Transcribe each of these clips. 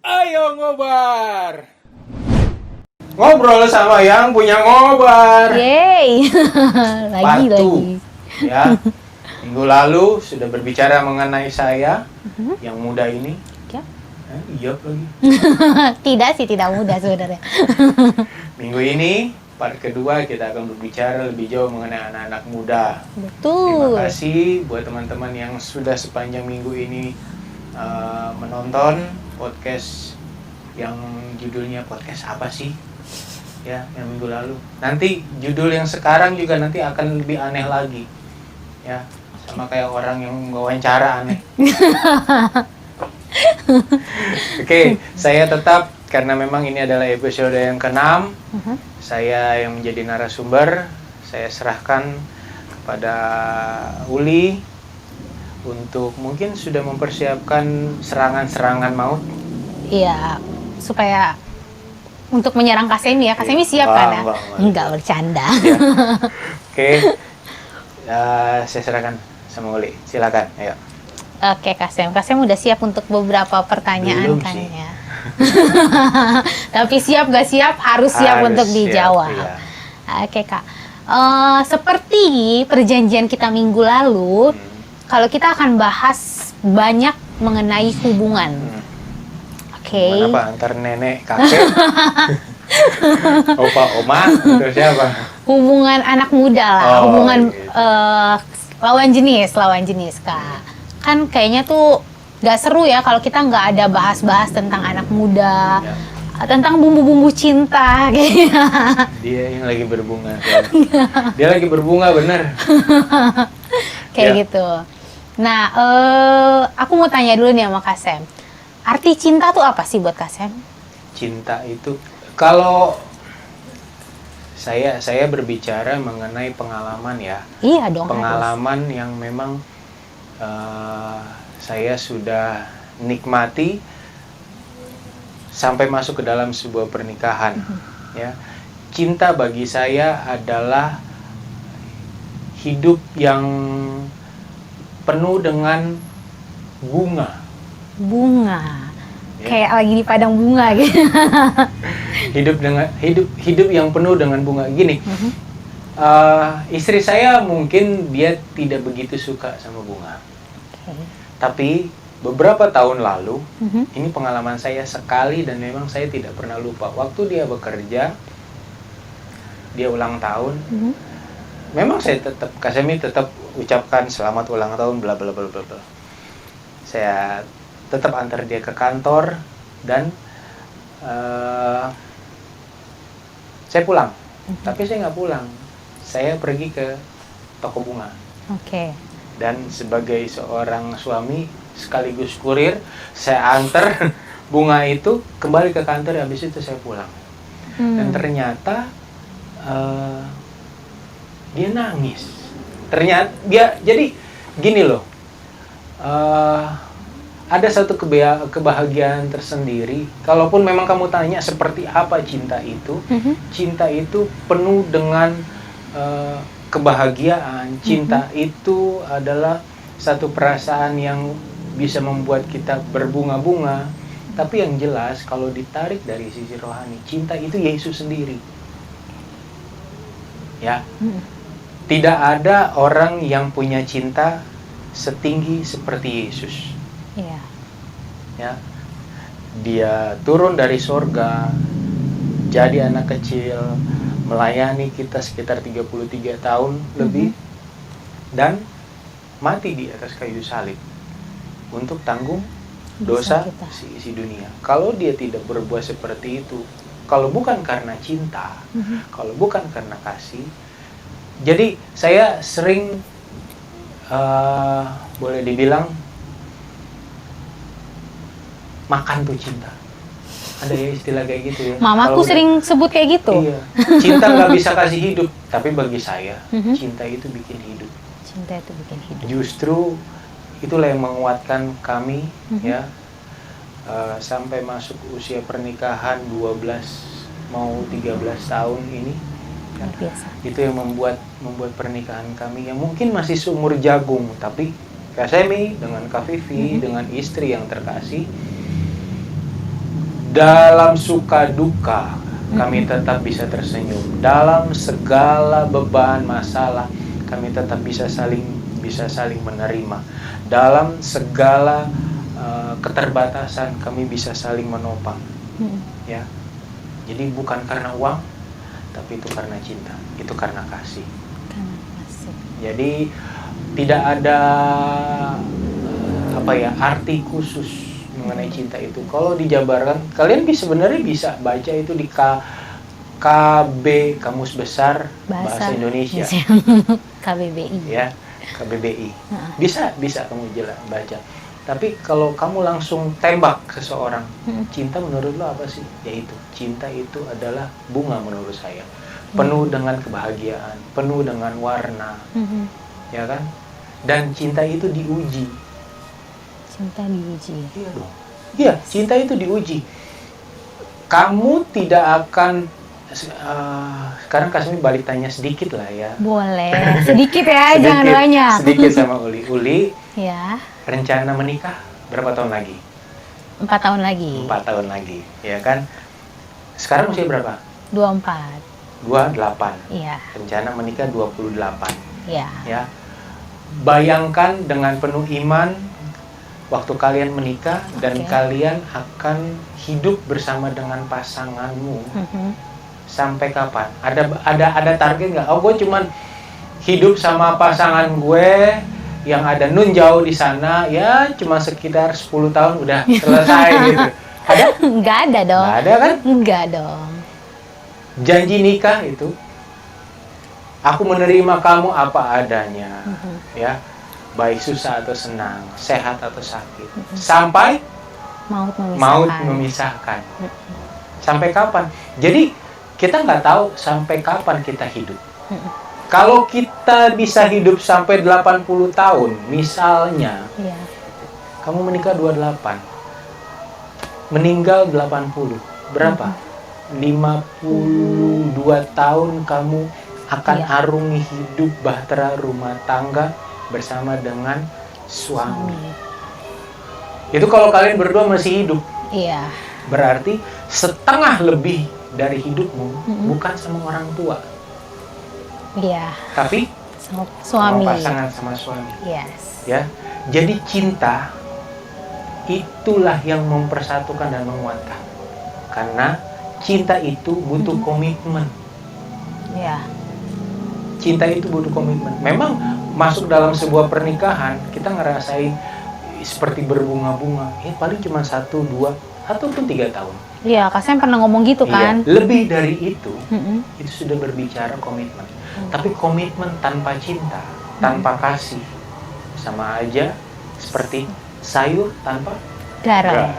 Ayo ngobar. Ngobrol sama yang punya ngobar. Yeay. Part 2. lagi. Ya. Minggu lalu sudah berbicara mengenai saya yang muda ini. Ya. Iya lagi. Tidak mudah sebenarnya. Minggu ini part kedua kita akan berbicara lebih jauh mengenai anak-anak muda. Betul. Terima kasih buat teman-teman yang sudah sepanjang minggu ini menonton podcast yang judulnya podcast apa sih? Ya, yang minggu lalu. Nanti judul yang sekarang juga nanti akan lebih aneh lagi. Ya, sama kayak orang yang wawancara aneh. Oke, saya tetap karena memang ini adalah episode yang ke-6. Saya yang menjadi narasumber, saya serahkan kepada Uli untuk mungkin sudah mempersiapkan serangan-serangan maut. Iya, supaya untuk menyerang Kasemi ya. Kasemi siap kan ya? Enggak, bercanda. Ya. Oke. Saya serahkan sama Uli. Silakan, ayo. Oke, Kasem udah siap untuk beberapa pertanyaan Belum kan sih. ya. Tapi siap gak siap harus siap Harus untuk siap, dijawab. iya. Oke, Kak. Seperti perjanjian kita minggu lalu, kalau kita akan bahas banyak mengenai hubungan. Oke. Hubungan apa? Antar nenek, kakek, opa, oma, atau siapa? Hubungan anak muda lah, Oh, hubungan gitu. lawan jenis, Kak. Kan kayaknya tuh gak seru ya kalau kita nggak ada bahas-bahas tentang anak muda, Ya. tentang bumbu-bumbu cinta kayaknya. Dia yang lagi berbunga. Dia lagi berbunga, bener. Kayak Ya. gitu. Nah, aku mau tanya dulu nih sama Kasem. Arti cinta tuh apa sih buat Kasem? Cinta itu, kalau saya berbicara mengenai pengalaman ya. Iya dong. Pengalaman yang memang saya sudah nikmati sampai masuk ke dalam sebuah pernikahan. Ya, cinta bagi saya adalah hidup yang penuh dengan bunga. Bunga. Ya. Kayak lagi di padang bunga gitu. Hidup yang penuh dengan bunga. Gini, istri saya mungkin dia tidak begitu suka sama bunga. Oke. Tapi beberapa tahun lalu, ini pengalaman saya sekali dan memang saya tidak pernah lupa. Waktu dia bekerja, dia ulang tahun, memang saya tetap, Kasemi tetap ucapkan selamat ulang tahun, bla bla bla bla bla. Saya tetap antar dia ke kantor dan saya pulang. Tapi saya nggak pulang. Saya pergi ke toko bunga. Oke. Dan sebagai seorang suami sekaligus kurir, saya antar bunga itu kembali ke kantor, habis itu saya pulang. Dan ternyata dia nangis. Ternyata dia, jadi gini loh, ada satu kebahagiaan tersendiri. Kalaupun memang kamu tanya seperti apa cinta itu, cinta itu penuh dengan kebahagiaan. Cinta itu adalah satu perasaan yang bisa membuat kita berbunga-bunga. Tapi yang jelas kalau ditarik dari sisi rohani, cinta itu Yesus sendiri. Ya. Tidak ada orang yang punya cinta setinggi seperti Yesus. Iya. Ya. Dia turun dari sorga, jadi anak kecil, melayani kita sekitar 33 tahun lebih, dan mati di atas kayu salib untuk tanggung dosa kita. si dunia. Kalau dia tidak berbuat seperti itu, kalau bukan karena cinta, kalau bukan karena kasih, jadi saya sering boleh dibilang makan tuh cinta. Ada ya istilah kayak gitu ya. Mamaku sering sebut kayak gitu. Iya. Cinta nggak bisa kasih hidup, tapi bagi saya cinta itu bikin hidup. Cinta itu bikin hidup. Justru itulah yang menguatkan kami ya, sampai masuk usia pernikahan 12 mau 13 tahun ini. Luar biasa. Itu yang membuat pernikahan kami yang mungkin masih seumur jagung, tapi Kak Semi dengan Kak Vivi dengan istri yang terkasih Dalam suka duka kami tetap bisa tersenyum. Dalam segala beban masalah kami tetap bisa saling menerima. Dalam segala keterbatasan kami bisa saling menopang. Ya. Jadi bukan karena uang, tapi itu karena cinta, itu karena kasih. Jadi tidak ada arti khusus mengenai cinta itu. Kalau dijabarkan, kalian sebenarnya bisa baca itu di KB Kamus Besar Bahasa Indonesia. KBBI. Ya, KBBI. Bisa kamu baca. Tapi kalau kamu langsung tembak seseorang, cinta menurut lo apa sih? Yaitu cinta itu adalah bunga menurut saya. Penuh dengan kebahagiaan, penuh dengan warna. Ya kan? Dan cinta itu diuji. Cinta diuji. Iya dong. Iya, cinta itu diuji. Kamu tidak akan sekarang Kasmi balik tanya sedikit lah ya. Boleh. Sedikit ya, jangan banyak. Sedikit sama Uli. Uli. Ya. Rencana menikah berapa tahun lagi? 4 tahun lagi. 4 tahun lagi, ya kan? Sekarang usia berapa? 24. 28. Iya. Rencana menikah 28. Iya. Ya. Bayangkan dengan penuh iman waktu kalian menikah dan kalian akan hidup bersama dengan pasanganmu. Sampai kapan? Ada target nggak? Oh, gue cuman hidup sama pasangan gue yang ada nun jauh di sana, ya cuma sekitar 10 tahun udah selesai gitu. Ada? Nggak ada dong. Nggak ada kan? Nggak dong. Janji nikah itu, aku menerima kamu apa adanya, ya, baik susah atau senang, sehat atau sakit, sampai maut memisahkan. Sampai kapan? Jadi kita nggak tahu sampai kapan kita hidup. Kalau kita bisa hidup sampai 80 tahun, misalnya, kamu menikah 28, meninggal 80, berapa? 52 tahun kamu akan arungi hidup bahtera rumah tangga bersama dengan suami. Itu kalau kalian berdua masih hidup. Iya. Berarti setengah lebih dari hidupmu bukan sama orang tua. Iya. Tapi suami. Sama pasangan, sama suami. Yes. Ya. Jadi cinta itulah yang mempersatukan dan menguatkan. Karena cinta itu butuh komitmen. Iya. Cinta itu butuh komitmen. Memang masuk dalam sebuah pernikahan kita ngerasain seperti berbunga-bunga. Paling cuma 1, 2 ataupun 3 tahun. Iya, Kak Sam pernah ngomong gitu kan. Iya, lebih dari itu sudah berbicara komitmen. Tapi komitmen tanpa cinta, tanpa kasih, sama aja seperti sayur tanpa garam.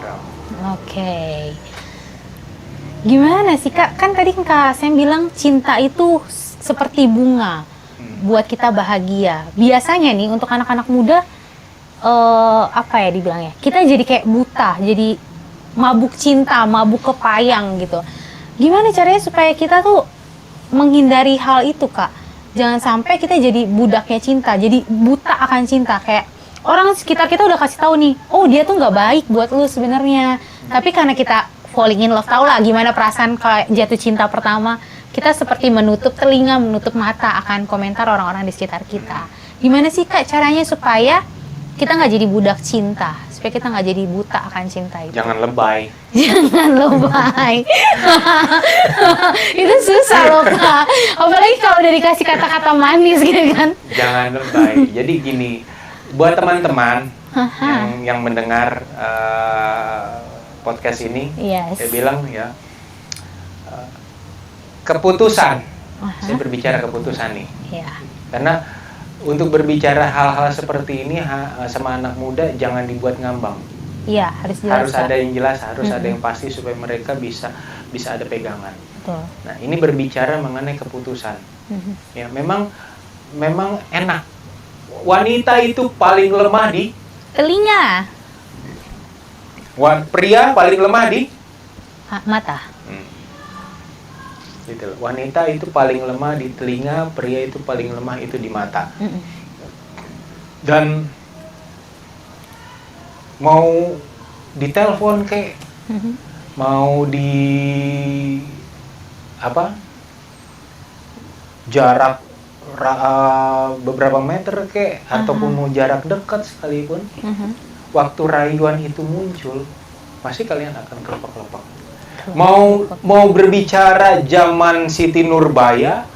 Oke. Gimana sih Kak? Kan tadi Kak Sam bilang cinta itu seperti bunga, buat kita bahagia. Biasanya nih untuk anak-anak muda, dibilangnya? Kita jadi kayak buta, jadi mabuk cinta, mabuk kepayang gitu. Gimana caranya supaya kita tuh menghindari hal itu Kak? Jangan sampai kita jadi budaknya cinta, jadi buta akan cinta. Kayak orang sekitar kita udah kasih tahu nih, oh dia tuh nggak baik buat lu sebenarnya. Tapi karena kita falling in love, tau lah gimana perasaan kayak jatuh cinta pertama, kita seperti menutup telinga, menutup mata akan komentar orang-orang di sekitar kita. Gimana sih Kak caranya supaya kita nggak jadi budak cinta, supaya kita nggak jadi buta akan cinta itu? Jangan lebay. Jangan lebay. Itu susah loh Kak. Apalagi kalau udah dikasih kata-kata manis gitu kan. Jangan lebay. Jadi gini, buat teman-teman yang mendengar podcast ini, saya bilang ya, keputusan. Saya berbicara keputusan nih. Karena untuk berbicara hal-hal seperti ini sama anak muda jangan dibuat ngambang. Iya, harus jelas. Harus ada yang jelas, harus ada yang pasti supaya mereka bisa ada pegangan. Betul. Nah, ini berbicara mengenai keputusan. Ya, memang enak. Wanita itu paling lemah di telinga. Pria paling lemah di mata. Gitu. Wanita itu paling lemah di telinga, pria itu paling lemah itu di mata. Dan mau ditelepon kayak mau di apa jarak beberapa meter kek, ataupun mau jarak dekat sekalipun, waktu rayuan itu muncul, pasti kalian akan kelopak-kelopak. Mau berbicara zaman Siti Nurbaya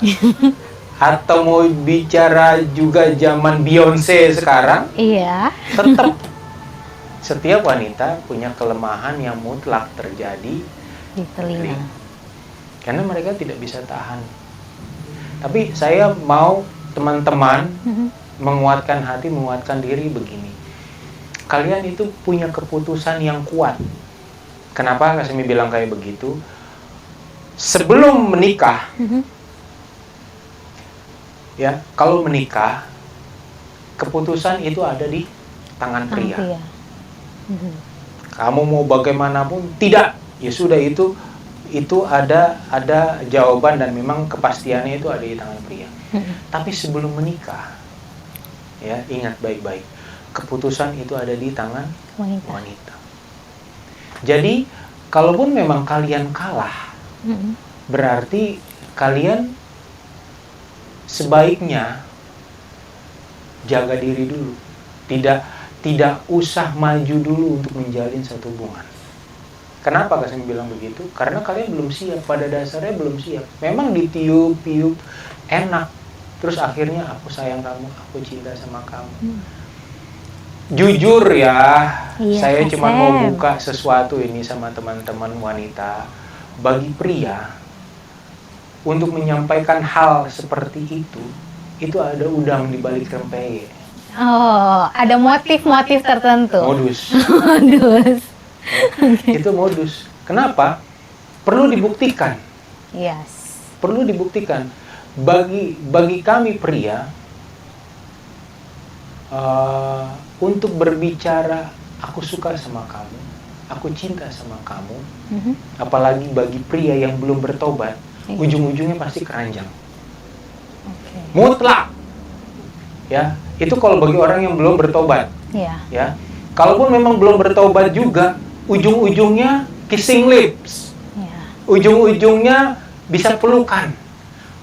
atau mau bicara juga zaman Beyonce sekarang, Iya. tetap setiap wanita punya kelemahan yang mutlak terjadi Di telinga. karena mereka tidak bisa tahan. Tapi saya mau teman-teman menguatkan hati, menguatkan diri begini. Kalian itu punya keputusan yang kuat. Kenapa Kasmi bilang kayak begitu? Sebelum menikah, ya, kalau menikah, keputusan itu ada di tangan pria. Kamu mau bagaimanapun, tidak, ya sudah, itu ada jawaban dan memang kepastiannya itu ada di tangan pria. Tapi sebelum menikah, ya, ingat baik-baik, keputusan itu ada di tangan wanita. Jadi kalaupun memang kalian kalah, berarti kalian sebaiknya jaga diri dulu, tidak usah maju dulu untuk menjalin satu hubungan. Kenapa Kasmi bilang begitu? Karena kalian belum siap, pada dasarnya belum siap. Memang ditiup-tiup enak, terus akhirnya aku sayang kamu, aku cinta sama kamu. Jujur ya, saya cuma mau buka sesuatu ini sama teman-teman wanita. Bagi pria, untuk menyampaikan hal seperti itu ada udang di balik rempeyek. Oh, ada motif-motif tertentu. Modus. Modus. Itu modus. Kenapa? Perlu dibuktikan. Yes. Perlu dibuktikan. Bagi kami pria, untuk berbicara aku suka sama kamu, aku cinta sama kamu, apalagi bagi pria yang belum bertobat, ujung-ujungnya pasti keranjang. Mutlak. Ya, itu kalau bagi orang yang belum bertobat. Ya. Kalaupun memang belum bertobat juga, ujung-ujungnya kissing lips. Ujung-ujungnya bisa pelukan.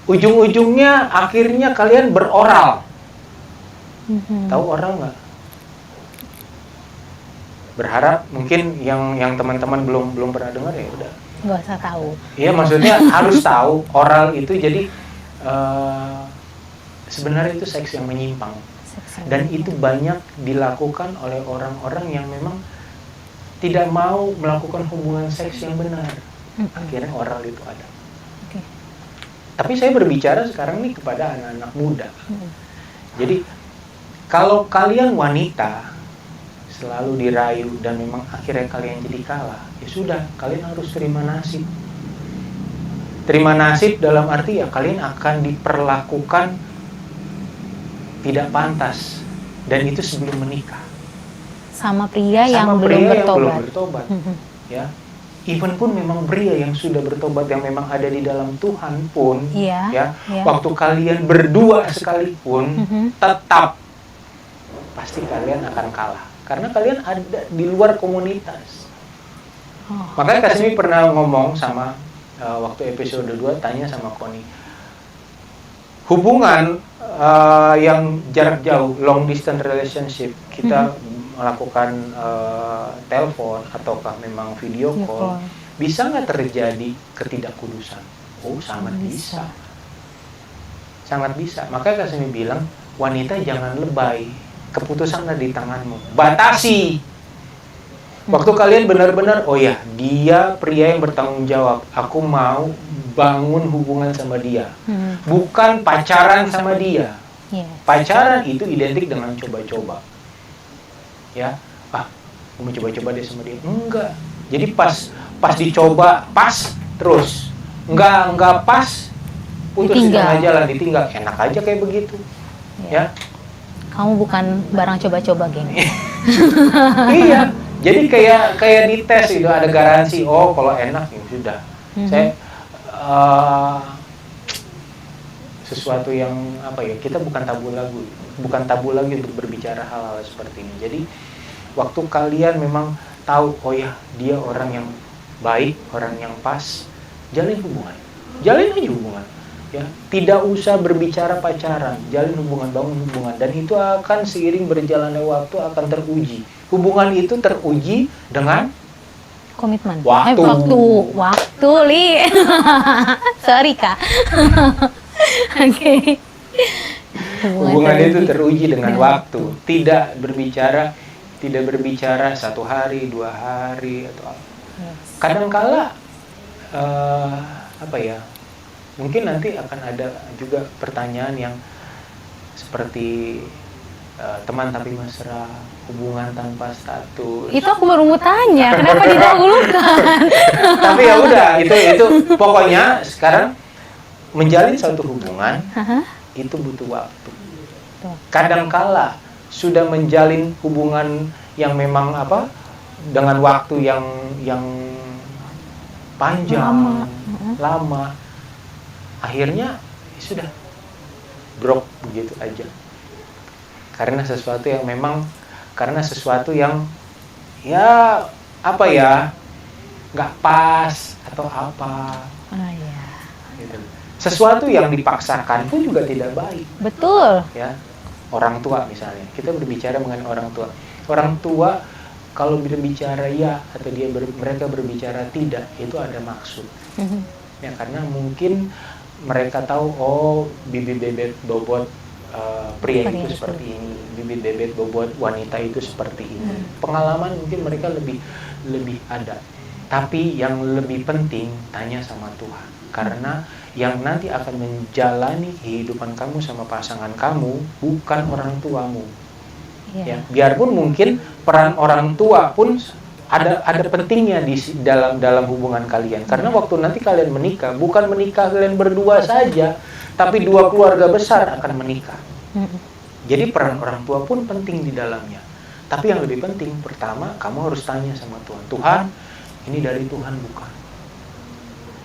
Ujung-ujungnya akhirnya kalian beroral. Tahu oral nggak? Berharap mungkin yang teman-teman belum pernah dengar, ya udah. Nggak usah tahu. Iya, maksudnya harus tahu oral itu. Jadi sebenarnya itu seks yang menyimpang. Dan itu banyak dilakukan oleh orang-orang yang memang tidak mau melakukan hubungan seks yang benar. Akhirnya oral itu ada. Tapi saya berbicara sekarang nih kepada anak-anak muda. Jadi kalau kalian wanita selalu dirayu dan memang akhirnya kalian jadi kalah, ya sudah, kalian harus terima nasib. Terima nasib dalam arti ya kalian akan diperlakukan tidak pantas, dan itu sebelum menikah. Sama pria yang belum bertobat. Ya. Even pun memang pria yang sudah bertobat, yang memang ada di dalam Tuhan pun, waktu kalian berdua sekalipun, tetap pasti kalian akan kalah. Karena kalian ada di luar komunitas. Makanya Kasmi pernah ngomong sama, waktu episode 2, tanya sama Koni, hubungan yang jarak jauh, long distance relationship, kita melakukan telepon ataukah memang video call, bisa nggak terjadi ketidakkudusan? Oh, sangat bisa. Sangat bisa. Makanya Kasmi bilang, wanita jangan lebay, keputusan ada di tanganmu. Batasi. Waktu kalian benar-benar, oh ya, dia pria yang bertanggung jawab, aku mau bangun hubungan sama dia, bukan pacaran sama dia. Pacaran itu identik dengan coba-coba. Ya, mau coba-coba deh sama dia. Enggak. Jadi pas dicoba, pas terus. Enggak pas, putus di tengah jalan, ditinggal. Enak aja kayak begitu. Ya. Kamu bukan barang coba-coba, geng. Iya. Jadi kayak dites itu, ada garansi. Oh, kalau enak ya sudah. Saya sesuatu yang kita bukan tabu lagi untuk berbicara hal-hal seperti ini. Jadi waktu kalian memang tahu, oh ya, dia orang yang baik, orang yang pas, jalin hubungan. Jalin aja hubungan. Ya, tidak usah berbicara pacaran, jalin hubungan, bangun hubungan, dan itu akan seiring berjalannya waktu akan teruji. Hubungan itu teruji dengan Komitmen. waktu. Waktu, Li. Sorry, Kak. Oke. Hubungan itu teruji dengan waktu. Tidak berbicara 1 hari, 2 hari atau apa. Kadangkala apa ya? Mungkin nanti akan ada juga pertanyaan yang seperti teman tapi mesra, hubungan tanpa status. Itu aku baru mau tanya, kenapa didahulukan? Tapi ya udah, itu pokoknya sekarang menjalin suatu hubungan itu butuh waktu. Kadangkala sudah menjalin hubungan yang memang dengan waktu yang panjang, lama, akhirnya sudah drop begitu aja. Karena sesuatu yang ya nggak pas atau apa. Gitu. Sesuatu yang dipaksakan pun juga tidak baik. Betul. Ya, orang tua misalnya, kita berbicara mengenai orang tua. Orang tua kalau berbicara ya atau mereka berbicara tidak, itu ada maksud. Ya, karena mungkin mereka tahu, oh bibit bebet bobot pria itu seperti ini, bibit bebet bobot wanita itu seperti ini. Pengalaman mungkin mereka lebih ada. Tapi yang lebih penting tanya sama Tuhan, karena yang nanti akan menjalani kehidupan kamu sama pasangan kamu bukan orang tuamu. Ya, biarpun mungkin peran orang tua pun ada pentingnya di dalam hubungan kalian, karena waktu nanti kalian menikah, bukan menikah kalian berdua saja, tapi 2 keluarga besar akan menikah. Jadi peran orang tua pun penting di dalamnya. Tapi yang lebih penting, pertama kamu harus tanya sama Tuhan, Tuhan, ini dari Tuhan bukan?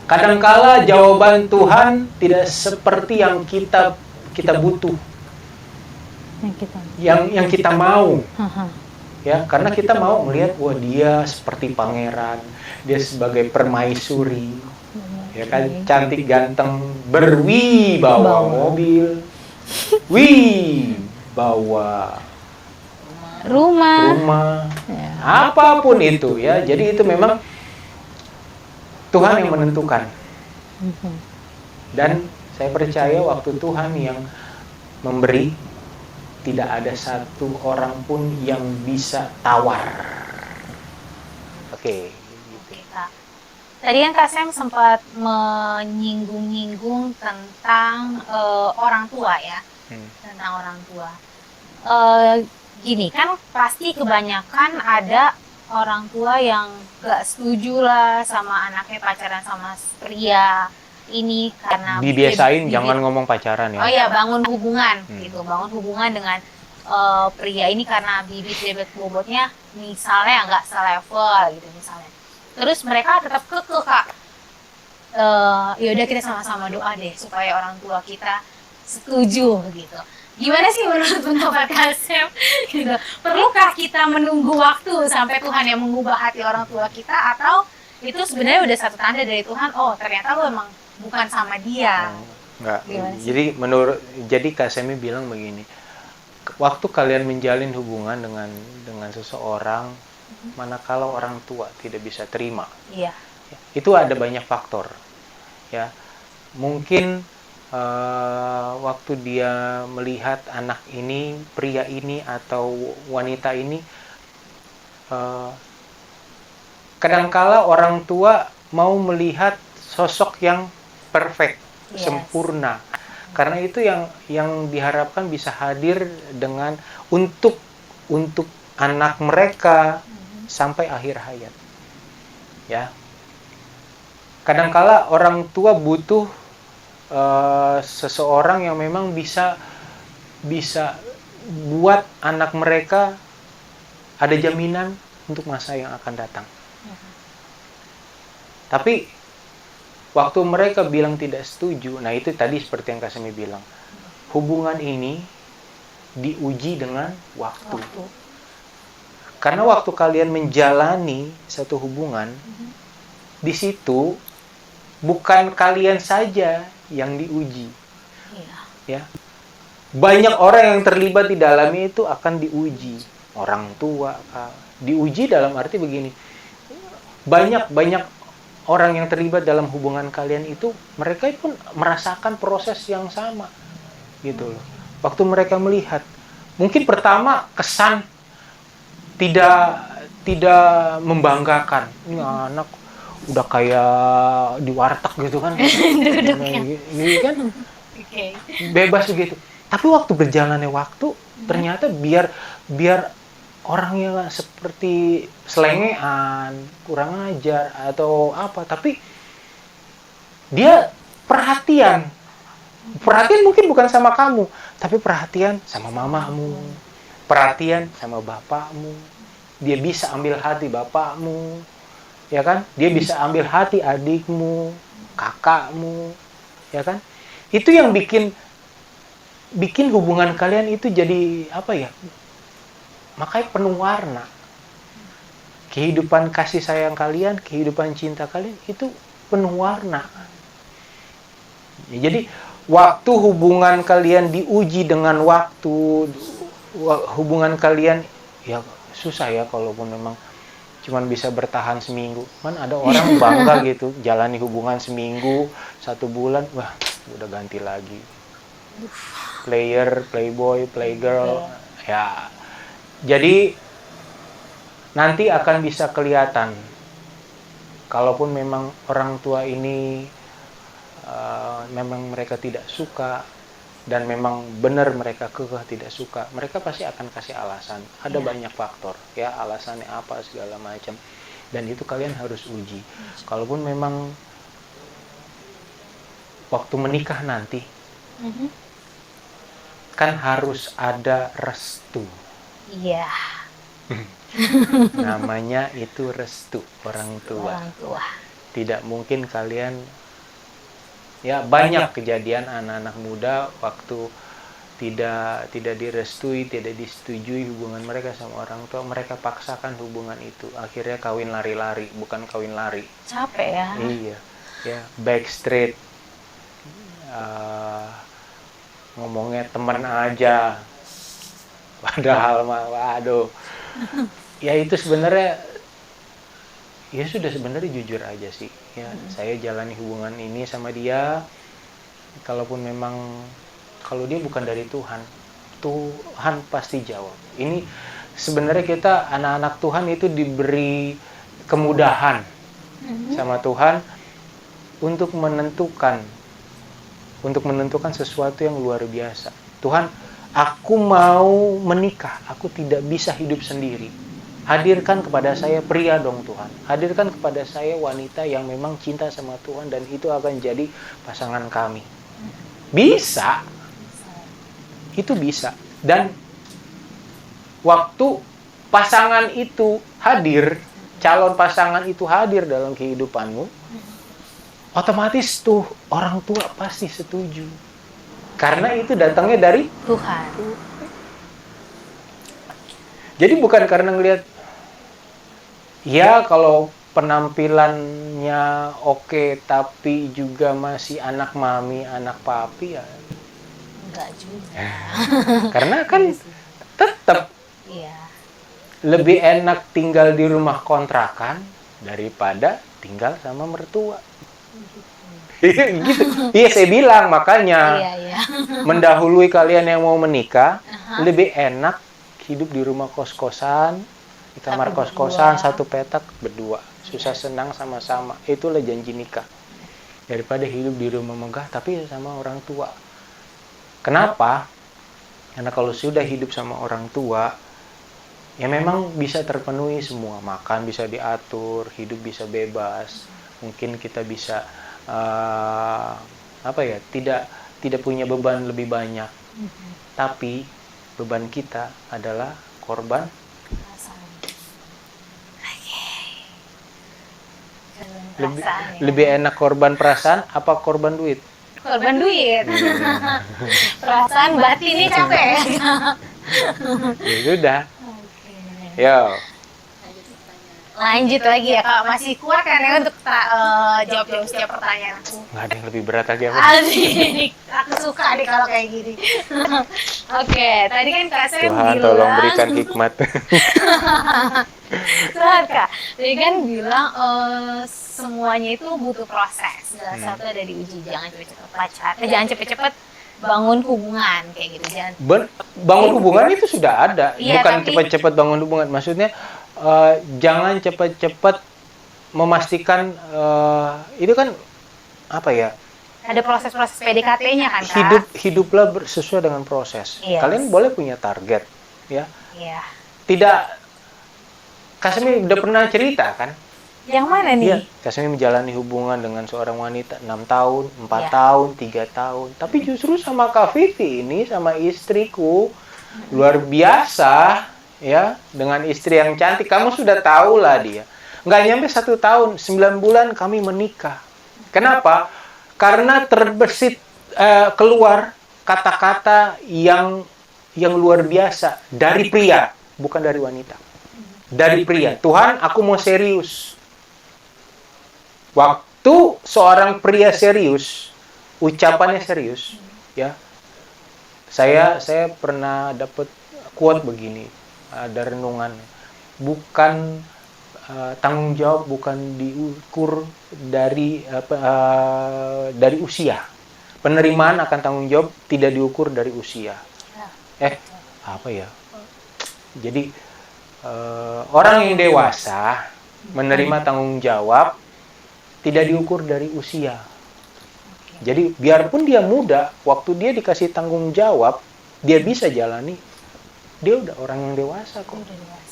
Kadangkala jawaban Tuhan tidak seperti yang kita butuh, yang kita mau. Ya, karena kita mau melihat, wah dia seperti pangeran, dia sebagai permaisuri, ya kan, cantik ganteng, bawa mobil, bawa rumah, apapun itu ya. Jadi itu memang Tuhan yang menentukan. Dan saya percaya waktu Tuhan yang memberi, tidak ada satu orang pun yang bisa tawar. Oke, gitu. Kak. Tadi kan Kak Sam sempat menyinggung-nyinggung tentang orang tua ya, tentang orang tua. Gini kan pasti kebanyakan ada orang tua yang gak setuju lah sama anaknya pacaran sama pria ini karena dibiasain jangan ngomong pacaran ya. Oh iya, bangun hubungan gitu, bangun hubungan dengan pria ini karena bibit bebet bobotnya misalnya nggak selevel gitu misalnya. Terus mereka tetap kekeh, Kak. Yaudah kita sama-sama doa deh supaya orang tua kita setuju gitu. Gimana sih menurut pendapat Kak Sam? Gitu. Perlukah kita menunggu waktu sampai Tuhan yang mengubah hati orang tua kita, atau itu sebenarnya udah satu tanda dari Tuhan, oh ternyata lo emang bukan sama dia? Enggak. Jadi Kak Semi bilang begini, waktu kalian menjalin hubungan dengan seseorang, manakala orang tua tidak bisa terima, itu ada banyak faktor, ya. Mungkin waktu dia melihat anak ini, pria ini atau wanita ini, kadangkala orang tua mau melihat sosok yang perfect, sempurna. Karena itu yang diharapkan bisa hadir dengan untuk anak mereka sampai akhir hayat. Ya. Kadangkala orang tua butuh seseorang yang memang bisa buat anak mereka ada jaminan untuk masa yang akan datang. Tapi waktu mereka bilang tidak setuju, nah itu tadi seperti yang Kak Semi bilang, hubungan ini diuji dengan waktu. Karena waktu kalian menjalani satu hubungan, di situ bukan kalian saja yang diuji, Iya. ya. Banyak orang yang terlibat di dalamnya itu akan diuji. Orang tua, diuji dalam arti begini. Banyak orang yang terlibat dalam hubungan kalian itu, mereka pun merasakan proses yang sama, gitu loh. Waktu mereka melihat, mungkin pertama kesan tidak membanggakan. Ini anak udah kayak di warteg gitu kan. Ini kan bebas gitu. Tapi waktu berjalannya waktu, ternyata biar orangnya seperti selengean, kurang ajar atau apa, tapi dia perhatian mungkin bukan sama kamu, tapi perhatian sama mamamu, perhatian sama bapakmu. Dia bisa ambil hati bapakmu, ya kan? Dia bisa ambil hati adikmu, kakakmu, ya kan? Itu yang bikin hubungan kalian itu jadi apa ya? Makanya penuh warna. Kehidupan kasih sayang kalian, kehidupan cinta kalian itu penuh warna. Ya, jadi waktu hubungan kalian diuji dengan waktu, hubungan kalian ya susah ya kalaupun memang cuman bisa bertahan seminggu. Man ada orang bangga gitu, jalani hubungan seminggu, 1 bulan, wah udah ganti lagi. Player, playboy, playgirl, ya. Jadi nanti akan bisa kelihatan kalaupun memang orang tua ini memang mereka tidak suka dan memang benar mereka kekeh tidak suka, mereka pasti akan kasih alasan. Ada banyak faktor ya, alasannya apa segala macam, dan itu kalian harus uji. Kalaupun memang waktu menikah nanti kan harus ada restu. Iya. Namanya itu restu orang tua. Tidak mungkin kalian, ya banyak kejadian anak-anak muda waktu tidak direstui, tidak disetujui hubungan mereka sama orang tua, mereka paksakan hubungan itu, akhirnya kawin lari-lari, bukan kawin lari. Capek ya. Iya, ya backstreet, ngomongnya teman aja. Padahal mah waduh. Ya itu sebenarnya ya sudah, sebenarnya jujur aja sih. Ya, saya jalani hubungan ini sama dia. Kalaupun memang kalau dia bukan dari Tuhan, Tuhan pasti jawab. Ini sebenarnya kita anak-anak Tuhan itu diberi kemudahan sama Tuhan untuk menentukan sesuatu yang luar biasa. Tuhan, aku mau menikah, aku tidak bisa hidup sendiri. Hadirkan kepada saya pria dong Tuhan. Hadirkan kepada saya wanita yang memang cinta sama Tuhan dan itu akan jadi pasangan kami. Bisa. Itu bisa. Dan waktu pasangan itu hadir, calon pasangan itu hadir dalam kehidupanmu, otomatis tuh orang tua pasti setuju. Karena itu datangnya dari Tuhan. Jadi bukan karena ngelihat, ya kalau penampilannya oke, tapi juga masih anak mami, anak papi ya. Enggak juga. Karena kan tetap lebih enak tinggal di rumah kontrakan daripada tinggal sama mertua. Gitu. Iya saya bilang makanya mendahului kalian yang mau menikah, lebih enak hidup di rumah kos-kosan, di kamar kos-kosan, satu petak berdua, susah senang sama-sama. Itulah janji nikah. Daripada hidup di rumah megah tapi sama orang tua. Kenapa? Karena kalau sudah hidup sama orang tua, ya memang bisa terpenuhi semua, makan bisa diatur, hidup bisa bebas, mungkin kita bisa tidak punya beban lebih banyak. Tapi beban kita adalah korban lebih enak korban perasaan apa korban duit? Korban duit. Perasaan batinnya capek. Ya sudah. Yo. Lanjut lagi ya Kak, masih kuat kan ya untuk jawab-jawab setiap pertanyaan aku. Nggak ada yang lebih berat lagi apa? Asik, aku suka nih kalau kayak gini. Oke, tadi kan Kak Sam Tuhan bilang, tolong berikan hikmat. Tuhan Kak, tadi kan bilang semuanya itu butuh proses. Salah satu ada diuji, jangan cepet-cepet pacar, jangan cepet-cepet bangun hubungan kayak gitu, jangan. Bangun hubungan itu sudah ada, Iya, bukan tapi- cepat-cepat bangun hubungan. Maksudnya jangan cepat-cepat memastikan itu kan apa ya? Ada proses-proses PDKT-nya kan Kak? Hiduplah sesuai dengan proses. Yes. Kalian boleh punya target, ya. Iya. Tidak, Kasmi udah pernah cerita kan? Yang mana nih? Iya, Kasmi menjalani hubungan dengan seorang wanita 6 tahun, 4 Iya. tahun, 3 tahun. Tapi justru sama Kak Vivi ini, sama istriku, luar biasa, ya. Dengan istri yang cantik, kamu sudah tahu lah dia. Nggak nyampe 1 tahun, 9 bulan kami menikah. Kenapa? Karena terbersit keluar kata-kata yang luar biasa dari pria, bukan dari wanita. Dari pria. Tuhan, aku mau serius. Waktu seorang pria serius, ucapannya serius, ya. Saya pernah dapat quote begini, ada renungan. Bukan tanggung jawab bukan diukur dari dari usia. Penerimaan akan tanggung jawab tidak diukur dari usia. Apa ya? Jadi orang yang dewasa menerima tanggung jawab tidak diukur dari usia. Jadi biarpun dia muda, waktu dia dikasih tanggung jawab, dia bisa jalani. Dia udah orang yang dewasa kok.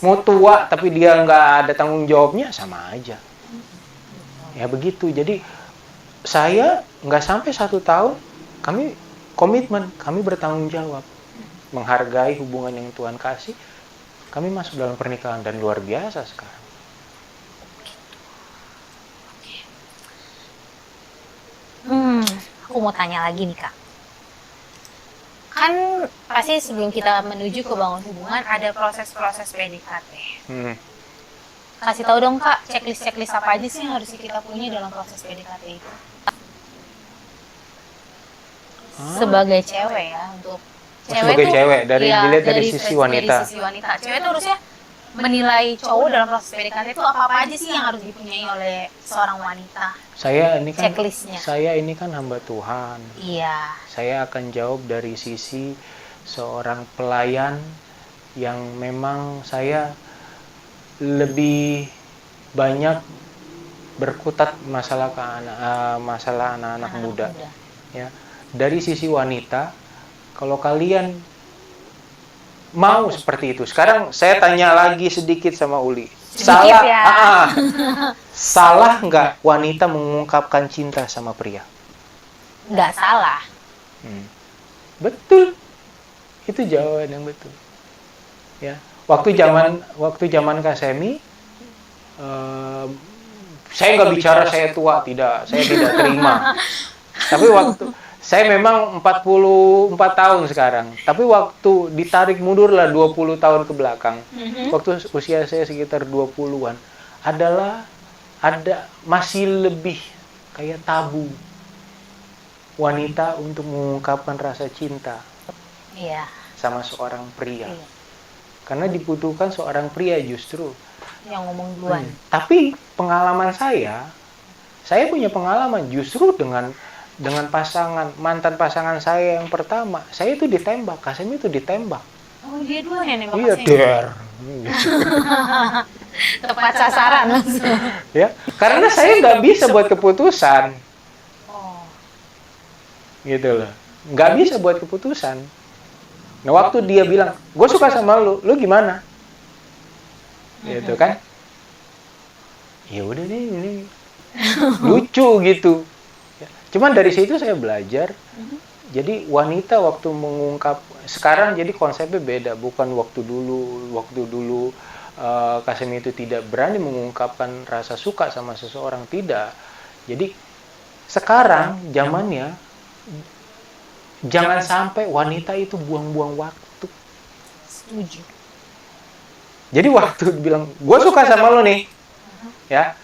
Mau tua tapi dia nggak ada tanggung jawabnya, sama aja. Ya begitu. Jadi saya nggak sampai 1 tahun, kami komitmen, kami bertanggung jawab, menghargai hubungan yang Tuhan kasih. Kami masuk dalam pernikahan dan luar biasa sekarang. Aku mau tanya lagi nih Kak. Kan pasti sebelum kita menuju ke bangun hubungan ada proses-proses PDKT. Kasih tahu dong Kak, checklist apa aja sih yang harus kita punya dalam proses PDKT itu? Sebagai cewek ya, untuk Sebagai cewek, dilihat dari sisi wanita. Dari sisi wanita. Cewek tuh harusnya menilai cowok dalam proses PDKT itu apa-apa aja sih yang harus dipunyai oleh seorang wanita? Saya ini kan hamba Tuhan. Iya. Saya akan jawab dari sisi seorang pelayan yang memang saya lebih banyak berkutat masalah anak-anak muda. Ya. Dari sisi wanita, kalau kalian mau seperti itu. Sekarang saya tanya lagi sedikit sama Uli. Sedikit ya. Salah nggak wanita mengungkapkan cinta sama pria? Nggak salah. Betul. Itu jawaban yang betul. Ya. Waktu zaman Kak Semi, saya nggak bicara saya tua, saya tidak terima. Tapi waktu saya memang 44 tahun sekarang, tapi waktu ditarik mundur lah 20 tahun ke belakang, waktu usia saya sekitar 20-an, ada masih lebih kayak tabu wanita untuk mengungkapkan rasa cinta sama seorang pria. Karena dibutuhkan seorang pria justru yang ngomong duluan. Tapi pengalaman saya punya pengalaman justru dengan mantan pasangan saya yang pertama, saya itu ditembak, Kasem itu ditembak. Oh, dia duluan yang nembak Iya, Kasem. Tepat sasaran langsung. Ya, karena saya nggak bisa buat keputusan. Gitu loh. Nggak bisa buat keputusan. Nah, waktu dia bilang, gue suka sama lu gimana? Gitu kan? Ya udah deh, ini lucu gitu. Cuman dari situ saya belajar. Jadi wanita waktu mengungkap, sekarang jadi konsepnya beda, bukan waktu dulu Kasem itu tidak berani mengungkapkan rasa suka sama seseorang, tidak. Jadi sekarang zamannya jangan sampai wanita itu buang-buang waktu. Setuju. Jadi waktu bilang, gue suka sama lo nih, ya,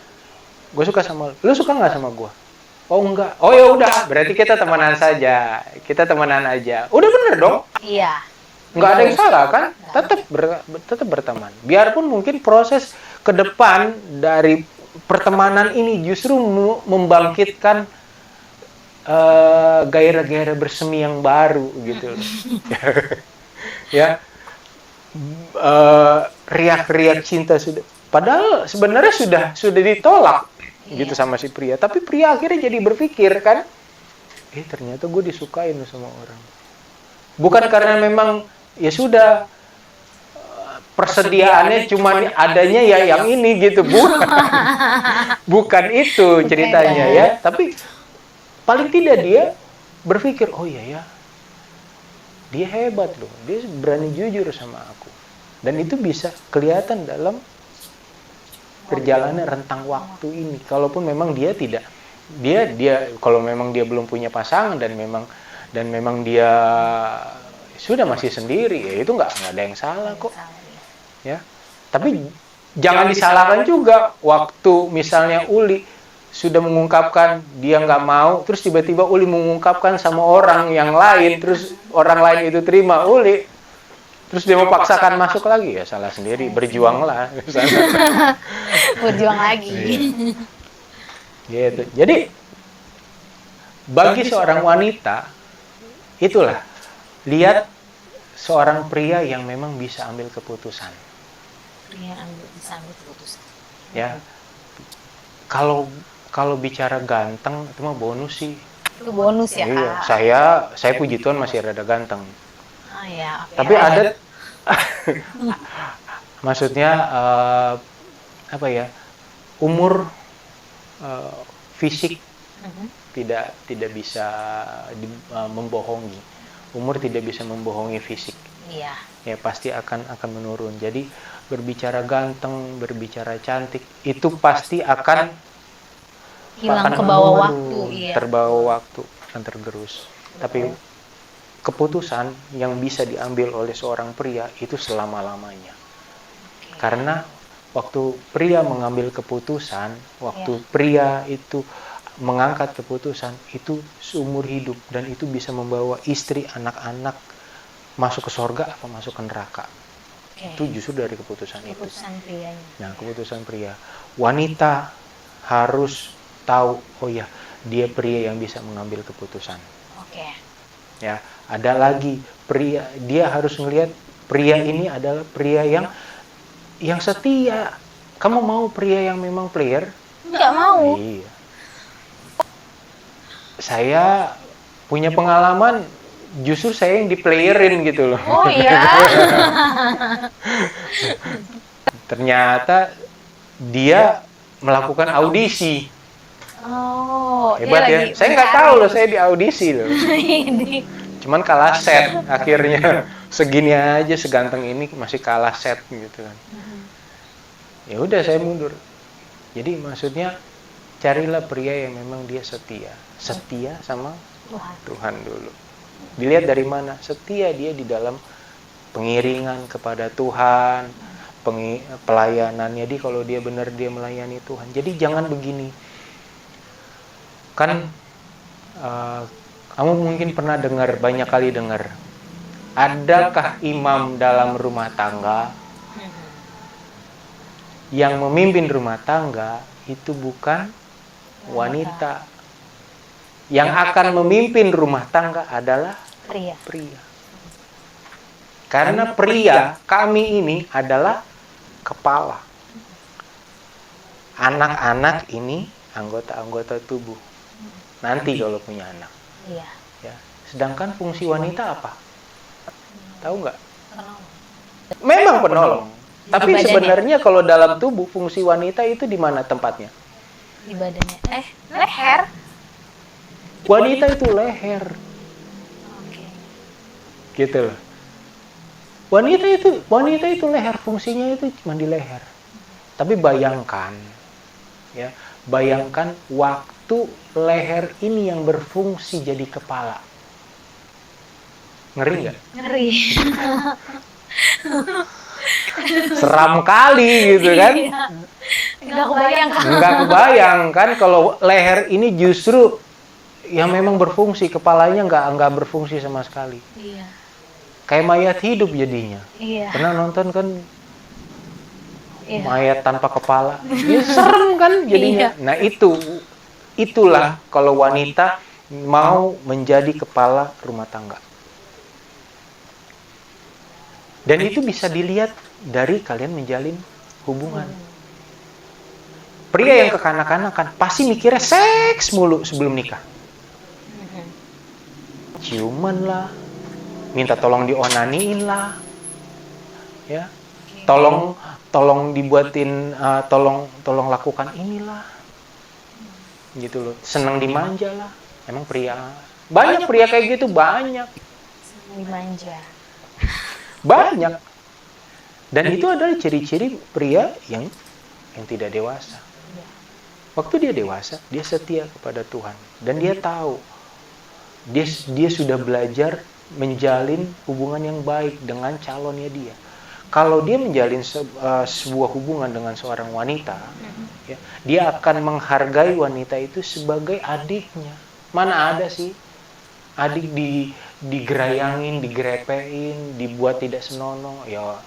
gue suka sama lu suka nggak sama gue? Oh enggak. Oh ya udah, berarti kita temenan saja. Kita temenan aja. Udah bener dong. Iya. Nggak ada yang salah kan? Tetap berteman. Biarpun mungkin proses ke depan dari pertemanan ini justru membangkitkan gairah-gairah bersemi yang baru gitu loh. Ya, riak-riak cinta sudah. Padahal sebenarnya sudah ditolak gitu sama si pria. Tapi pria akhirnya jadi berpikir kan, ternyata gue disukain sama orang. Bukan karena memang ya sudah persediaannya cuma adanya ya yang ini gitu, bukan itu ceritanya ya. Tapi paling tidak dia berpikir, oh iya ya, dia hebat loh, dia berani jujur sama aku. Dan itu bisa kelihatan dalam perjalanan rentang waktu ini. Kalaupun memang dia tidak, kalau memang dia belum punya pasangan dan memang dia sudah masih sendiri, ya itu nggak ada yang salah kok. Ya, tapi jangan disalahkan juga waktu misalnya Uli sudah mengungkapkan dia nggak mau, terus tiba-tiba Uli mengungkapkan sama orang yang lain, terus orang lain itu terima Uli, terus dia mau paksakan masuk lagi, ya salah sendiri, berjuanglah. Berjuang lagi. Gitu. Jadi bagi seorang wanita itulah, lihat seorang pria yang memang bisa ambil keputusan. Pria bisa ambil keputusan. Ya, kalau bicara ganteng itu mah bonus sih. Itu bonus ya, iya, Kak? saya puji Tuhan masih rada ganteng. Oh ya, Tapi ada maksudnya apa ya? Umur, fisik tidak bisa membohongi. Umur tidak bisa membohongi fisik. Iya. Ya pasti akan menurun. Jadi berbicara ganteng, berbicara cantik itu pasti akan hilang ke bawah waktu, iya. Terbawa waktu, akan tergerus. Tapi keputusan yang bisa diambil oleh seorang pria itu selama-lamanya. Karena waktu pria mengambil keputusan, waktu pria itu mengangkat keputusan, itu seumur hidup dan itu bisa membawa istri, anak-anak masuk ke surga atau masuk ke neraka. Itu justru dari keputusan itu. Prianya. Nah, keputusan pria. Wanita harus tahu, oh ya, dia pria yang bisa mengambil keputusan. Ya, ada lagi pria, dia harus melihat pria ini adalah pria yang setia. Kamu mau pria yang memang player? Enggak mau. Iya. Saya punya pengalaman, justru saya yang diplayerin gitu loh. Oh iya. Ternyata dia melakukan audisi. Oh, hebat ya. Saya nggak tahu loh, saya di audisi loh. Cuman kalah set akhirnya. Segini aja seganteng ini masih kalah set gitu kan. Ya udah saya mundur. Jadi maksudnya carilah pria yang memang dia setia sama Tuhan dulu. Dilihat dari mana? Setia dia di dalam pengiringan kepada Tuhan, pelayanannya dia, kalau dia benar dia melayani Tuhan. Jadi jangan begini. Kan kamu mungkin pernah dengar, banyak kali dengar, adakah imam dalam rumah tangga? Yang memimpin rumah tangga itu bukan wanita. Yang akan memimpin rumah tangga adalah pria. Karena pria, kami ini adalah kepala. Anak-anak ini anggota-anggota tubuh. Nanti kalau punya anak. Iya. Ya. Sedangkan fungsi wanita apa? Tahu nggak? Memang penolong. Tapi sebenarnya kalau dalam tubuh, fungsi wanita itu di mana tempatnya? Di badannya. Leher. Wanita itu leher. Gitu loh. Wanita itu leher, fungsinya itu cuma di leher. Tapi bayangkan, ya, bayangkan waktu leher ini yang berfungsi jadi kepala. Ngeri nggak? Ngeri. Seram kali gitu kan? Nggak kebayang kan? Nggak kebayang kan kalau leher ini justru yang memang berfungsi, kepalanya nggak berfungsi sama sekali. Iya. Kayak mayat hidup jadinya. Iya. Pernah nonton kan Iya. mayat tanpa kepala? Ya, serem kan jadinya. Iya. Nah itulah kalau wanita mau menjadi kepala rumah tangga. Dan itu bisa dilihat dari kalian menjalin hubungan. Pria yang kekanak-kanakan pasti mikirnya seks mulu sebelum nikah. Ciuman lah, minta tolong dionaniin lah, ya, tolong dibuatin, tolong lakukan inilah, gitu loh. Senang dimanja lah. Emang banyak pria kayak gitu, banyak. Dimanja. Banyak. Dan itu adalah ciri-ciri pria yang tidak dewasa. Waktu dia dewasa, dia setia kepada Tuhan dan dia tahu dia sudah belajar menjalin hubungan yang baik dengan calonnya dia. Kalau dia menjalin sebuah hubungan dengan seorang wanita, ya, dia akan menghargai wanita itu sebagai adiknya. Mana ada sih adik digerayangin, digrepein, dibuat tidak senonoh, ya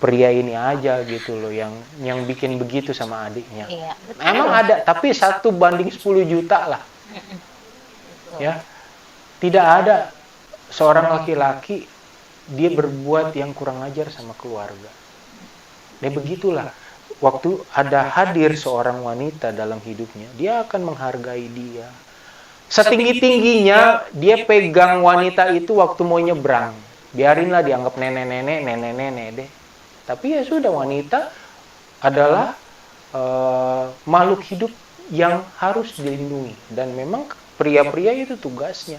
pria ini aja gitu loh yang bikin begitu sama adiknya. Iya, Emang ada, tapi 1:10 juta lah. Ya, tidak ada seorang laki-laki dia berbuat yang kurang ajar sama keluarga. Dan begitulah, waktu ada hadir seorang wanita dalam hidupnya, dia akan menghargai dia. Setinggi-tingginya dia pegang wanita itu waktu mau nyebrang. Biarinlah dianggap nenek-nenek deh. Tapi ya sudah, wanita adalah makhluk hidup yang harus dilindungi. Dan memang pria-pria itu tugasnya.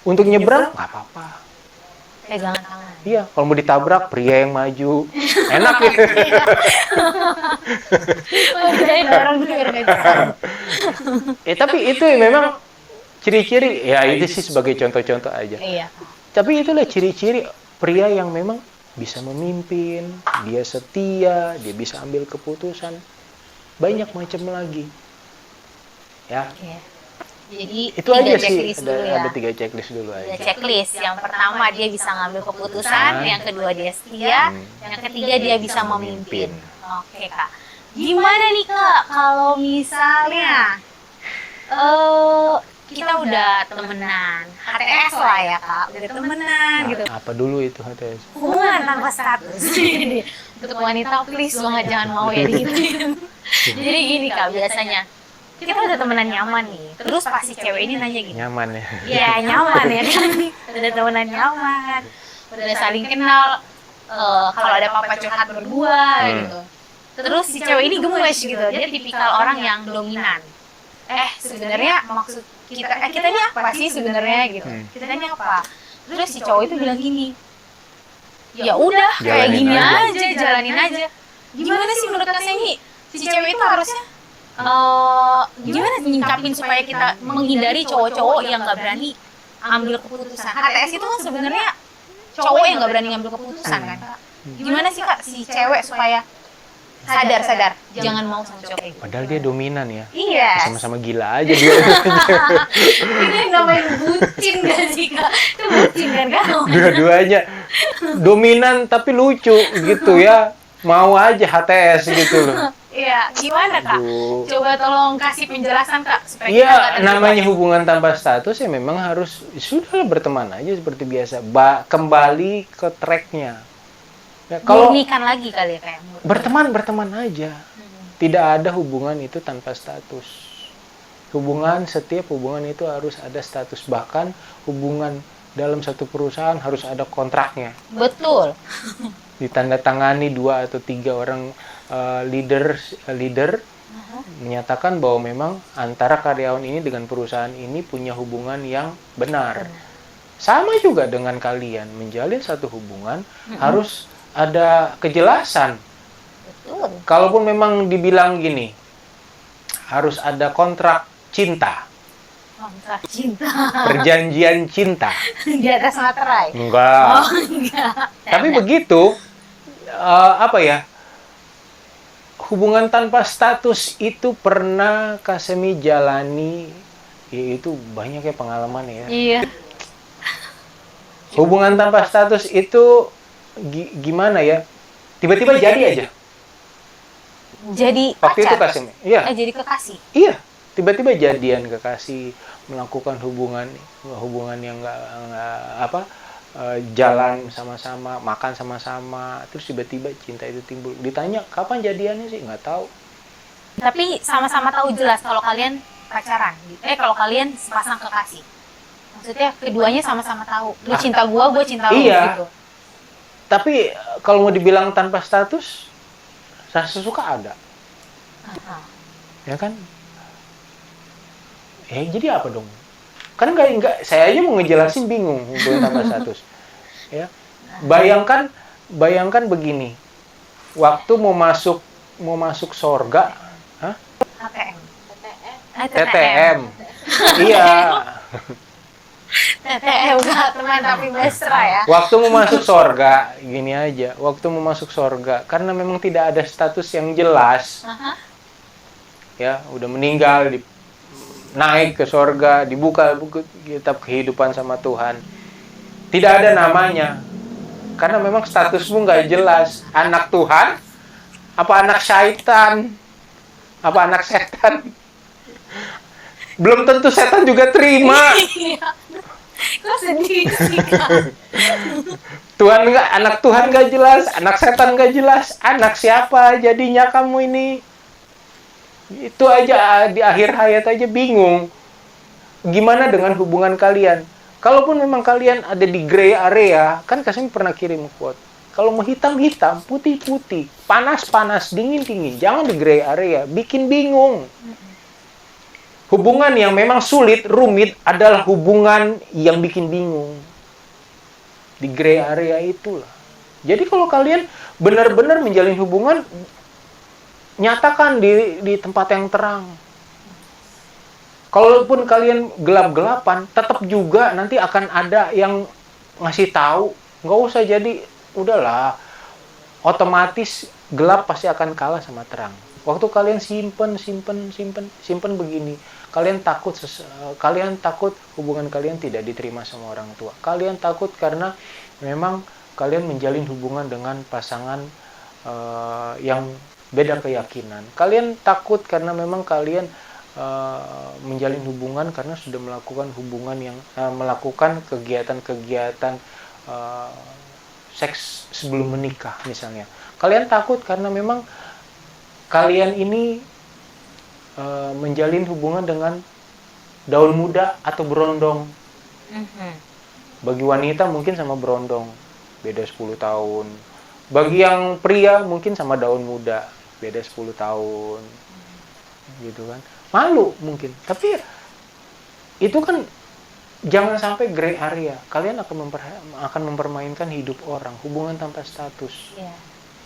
Untuk nyebrang, nggak apa-apa. Pegangan tangan. Iya, kalau mau ditabrak, pria yang maju. Enak ya. Tapi itu memang ciri-ciri, ya itu sih sebagai contoh-contoh aja. Iya. Tapi itulah ciri-ciri pria yang memang bisa memimpin, dia setia, dia bisa ambil keputusan. Banyak macam lagi. Ya. Iya. Jadi Itu aja sih, ada 3 checklist dulu aja. Ada checklist. Yang pertama dia bisa ngambil keputusan, yang kedua dia setia, yang ketiga dia bisa memimpin. Oke Kak. Gimana nih Kak kalau misalnya kita udah temenan, HTS lah ya Kak, udah temenan gitu. Apa dulu itu HTS? Hubungan tanpa status. Untuk wanita please banget jangan mau ya gitu. Jadi gini Kak, biasanya kita udah temenan nyaman nih, terus pasti cewek ini nanya gini. Nyaman ya? Iya nyaman ya kan, udah temenan nyaman, udah saling kenal, kalau ada apa-apa curhat berdua gitu. Terus si cewek ini gemes gitu, dia tipikal orang yang dominan. Sebenarnya maksud kita ini apa sih sebenarnya gitu? Kita ini apa? Terus si cowok itu bilang gini, ya udah kayak gini aja, jalanin aja. Gimana sih menurut Kak Semi? Si cewek itu harusnya gimana nyingkapin supaya kita menghindari cowok-cowok yang nggak berani ambil keputusan. HTS itu kan sebenarnya cowok yang nggak berani ngambil keputusan kan Kak. Gimana sih Kak si cewek supaya sadar jangan mau sama cowok itu? Padahal dia dominan ya. Iya. Sama-sama gila aja dia. Ini namanya bucin gak sih Kak? Itu bucin kan Kak? Dua-duanya dominan tapi lucu gitu ya. Mau aja HTS gitu loh. Iya, gimana Kak? Coba tolong kasih penjelasan Kak supaya kita Iya, nggak terjebak. namanya hubungan tanpa status ya memang harus sudah berteman aja seperti biasa. Kembali ke tracknya. Ya, kalau murnikan lagi kali ya kayak berteman aja. Tidak ada hubungan itu tanpa status. Setiap hubungan itu harus ada status. Bahkan hubungan dalam satu perusahaan harus ada kontraknya. Betul. Ditandatangani 2 atau 3 orang leader menyatakan bahwa memang antara karyawan ini dengan perusahaan ini punya hubungan yang benar. Sama juga dengan kalian menjalin satu hubungan harus ada kejelasan. Betul. Kalaupun memang dibilang gini, harus ada kontrak cinta. Kontrak cinta. Perjanjian cinta. Di atas materai. Enggak. Enggak. Tapi begitu apa ya? hubungan tanpa status itu pernah Kasemi jalani, itu banyak ya pengalaman ya. Iya. Hubungan tanpa status itu gimana ya? Tiba-tiba jadi aja. Jadi Waktu itu pacar. Kasemi. Iya. Jadi kekasih. Iya. Tiba-tiba jadian kekasih, melakukan hubungan yang nggak apa, jalan sama-sama, makan sama-sama, terus tiba-tiba cinta itu timbul. Ditanya kapan jadiannya sih, nggak tahu. Tapi sama-sama tahu jelas kalau kalian pacaran. Kalau kalian sepasang kekasih. Maksudnya keduanya sama-sama tahu. Lu cinta gua cinta lu iya. gitu. Tapi kalau mau dibilang tanpa status, rasa suka ada. Ya kan? Jadi apa dong? Kan enggak, saya aja mau ngejelasin bingung hubungan tanpa status. Ya. Bayangkan begini. Waktu mau masuk sorga, TTM. Iya. TTM enggak teman tapi mesra ya. Waktu mau masuk sorga, gini aja. Waktu mau masuk sorga, karena memang tidak ada status yang jelas. Ya, udah meninggal, naik ke sorga, dibuka buku kitab kehidupan sama Tuhan. Tidak ada namanya. Karena memang statusmu nggak jelas. Anak Tuhan, apa anak syaitan, apa anak setan. Belum tentu setan juga terima. Kok sedih sih, Kak? Anak Tuhan nggak jelas, anak setan nggak jelas. Anak siapa jadinya kamu ini? Itu aja di akhir hayat aja bingung. Gimana dengan hubungan kalian? Kalaupun memang kalian ada di gray area, kan Kasemi pernah kirim quote. Kalau mau hitam-hitam, putih-putih, panas-panas, dingin-dingin, jangan di gray area, bikin bingung. Hubungan yang memang sulit, rumit adalah hubungan yang bikin bingung. Di gray area itulah. Jadi kalau kalian benar-benar menjalin hubungan, nyatakan di tempat yang terang. Kalaupun kalian gelap-gelapan, tetap juga nanti akan ada yang ngasih tahu. Nggak usah jadi, udahlah. Otomatis gelap pasti akan kalah sama terang. Waktu kalian simpen begini, kalian takut hubungan kalian tidak diterima sama orang tua. Kalian takut karena memang kalian menjalin hubungan dengan pasangan yang beda keyakinan. Kalian takut karena memang kalian menjalin hubungan karena sudah melakukan melakukan kegiatan-kegiatan seks sebelum menikah misalnya. Kalian takut karena memang kalian ini menjalin hubungan dengan daun muda atau berondong. Bagi wanita mungkin sama berondong, beda 10 tahun. Bagi yang pria mungkin sama daun muda, beda 10 tahun. Gitu kan. Malu mungkin, tapi itu kan jangan sampai gray area. Kalian akan mempermainkan hidup orang, hubungan tanpa status. Yeah.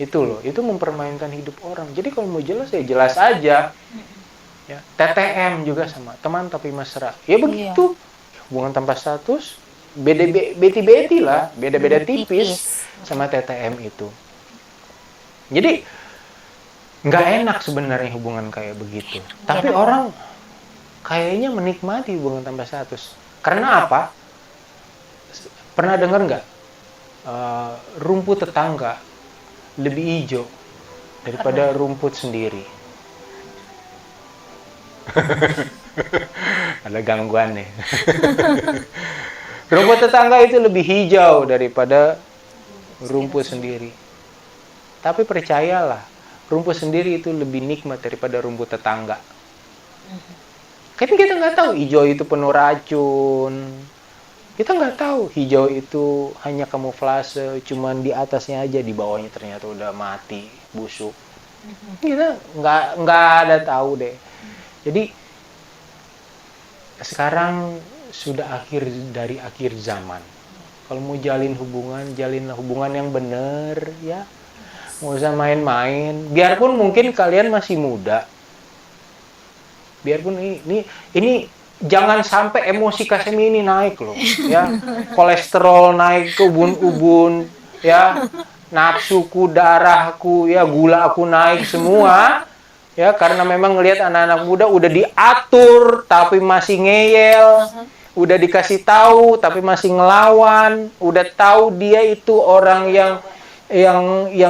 Itu loh, itu mempermainkan hidup orang. Jadi kalau mau jelas ya jelas aja. Ya, TTM juga sama, teman tapi mesra. Ya begitu. Yeah. Hubungan tanpa status, beti-beti lah, beda-beda tipis sama TTM itu. Jadi nggak enak sebenarnya hubungan kayak begitu. Tapi orang kayaknya menikmati hubungan tanpa status. Karena apa? Pernah dengar nggak? Rumput tetangga lebih hijau daripada rumput sendiri. Ada gangguan nih. Rumput tetangga itu lebih hijau daripada rumput sendiri. Tapi percayalah, rumput sendiri itu lebih nikmat daripada rumput tetangga. Kan kita nggak tahu hijau itu penuh racun. Kita nggak tahu hijau itu hanya kamuflase, cuman di atasnya aja, di bawahnya ternyata udah mati, busuk. Kita nggak ada tahu deh. Jadi sekarang sudah dari akhir zaman. Kalau mau jalin hubungan, jalinlah hubungan yang benar, ya. Nggak usah main-main. Biarpun mungkin kalian masih muda. Biarpun ini jangan sampai emosi Kasemi ini naik loh, ya. Kolesterol naik ke ubun-ubun, ya. nafsuku, darahku, ya gula aku naik semua. Ya, karena memang ngelihat anak-anak muda udah diatur tapi masih ngeyel. Udah dikasih tahu tapi masih ngelawan, udah tahu dia itu orang yang